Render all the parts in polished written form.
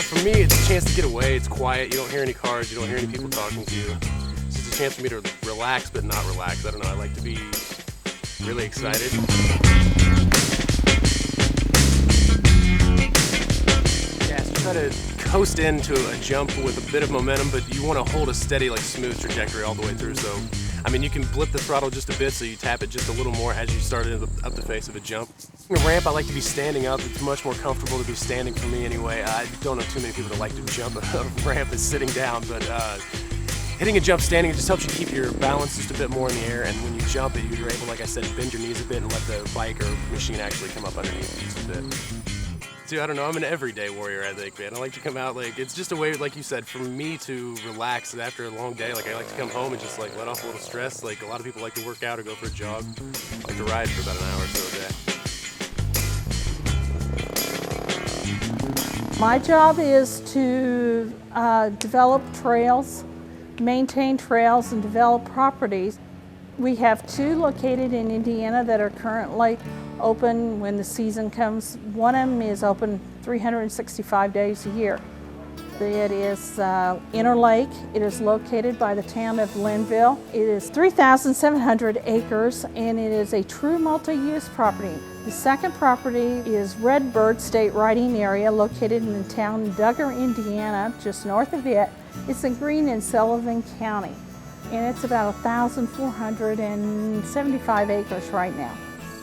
For me, it's a chance to get away. It's quiet. You don't hear any cars. You don't hear any people talking to you. It's just a chance for me to relax, but not relax. I don't know. I like to be really excited. Yeah, so try to coast into a jump with a bit of momentum, but you want to hold a steady, like smooth trajectory all the way through. So, I mean, you can blip the throttle just a bit, so you tap it just a little more as you start up the face of a jump. In a ramp, I like to be standing up. It's much more comfortable to be standing for me anyway. I don't know too many people that like to jump a ramp is sitting down, but hitting a jump standing, it just helps you keep your balance just a bit more in the air, and when you jump it, you're able, like I said, bend your knees a bit and let the bike or machine actually come up underneath you just a bit. Dude, I don't know, I'm an everyday warrior, I think, man. I like to come out, like, it's just a way, like you said, for me to relax after a long day. Like, I like to come home and just, like, let off a little stress. Like, a lot of people like to work out or go for a jog. I like to ride for about an hour or so a day. My job is to develop trails, maintain trails, and develop properties. We have 2 located in Indiana that are currently open when the season comes. One of them is open 365 days a year. It is Interlake. It is located by the town of Linville. It is 3,700 acres and it is a true multi-use property. The second property is Redbird State Riding Area located in the town of Duggar, Indiana, just north of it. It's in Greene and Sullivan County and it's about 1,475 acres right now.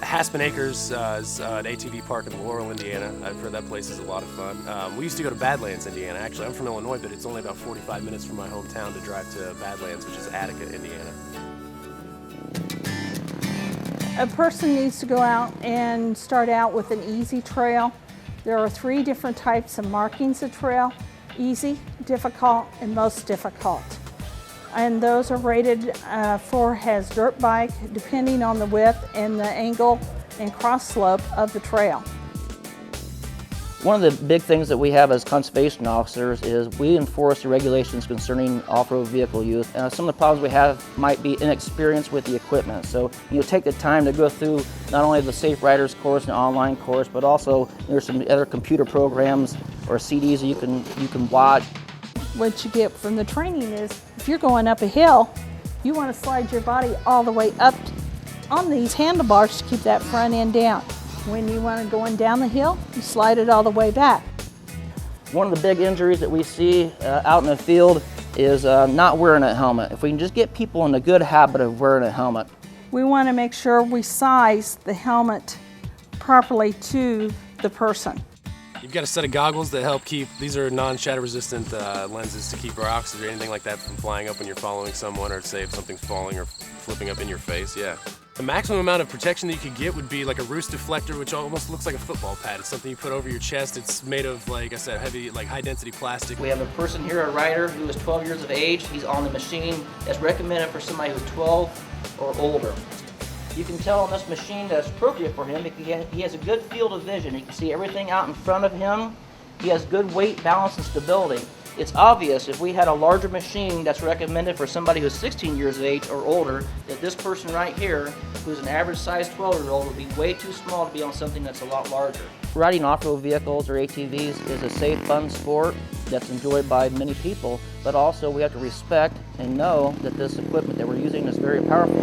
Haspin Acres is an ATV park in Laurel, Indiana. I've heard that place is a lot of fun. We used to go to Badlands, Indiana. Actually, I'm from Illinois, but it's only about 45 minutes from my hometown to drive to Badlands, which is Attica, Indiana. A person needs to go out and start out with an easy trail. There are 3 different types of markings of trail: easy, difficult, and most difficult. And those are rated for as dirt bike, depending on the width and the angle and cross slope of the trail. One of the big things that we have as conservation officers is we enforce the regulations concerning off-road vehicle use. Some of the problems we have might be inexperience with the equipment. So take the time to go through not only the Safe Riders course and online course, but also there's some other computer programs or CDs that you can watch. What you get from the training is if you're going up a hill, you want to slide your body all the way up on these handlebars to keep that front end down. When you want to go down the hill, you slide it all the way back. One of the big injuries that we see out in the field is not wearing a helmet. If we can just get people in a good habit of wearing a helmet. We want to make sure we size the helmet properly to the person. You've got a set of goggles that help keep, these are non-shatter resistant lenses to keep rocks or anything like that from flying up when you're following someone, or say if something's falling or flipping up in your face, yeah. The maximum amount of protection that you could get would be like a roost deflector, which almost looks like a football pad. It's something you put over your chest. It's made of, like I said, heavy, like high density plastic. We have a person here, a rider, who is 12 years of age. He's on the machine that's recommended for somebody who's 12 or older. You can tell on this machine that it's appropriate for him because he has a good field of vision. You can see everything out in front of him. He has good weight, balance, and stability. It's obvious if we had a larger machine that's recommended for somebody who's 16 years of age or older, that this person right here, who's an average size 12-year-old, would be way too small to be on something that's a lot larger. Riding off-road vehicles or ATVs is a safe, fun sport that's enjoyed by many people, but also we have to respect and know that this equipment that we're using is very powerful.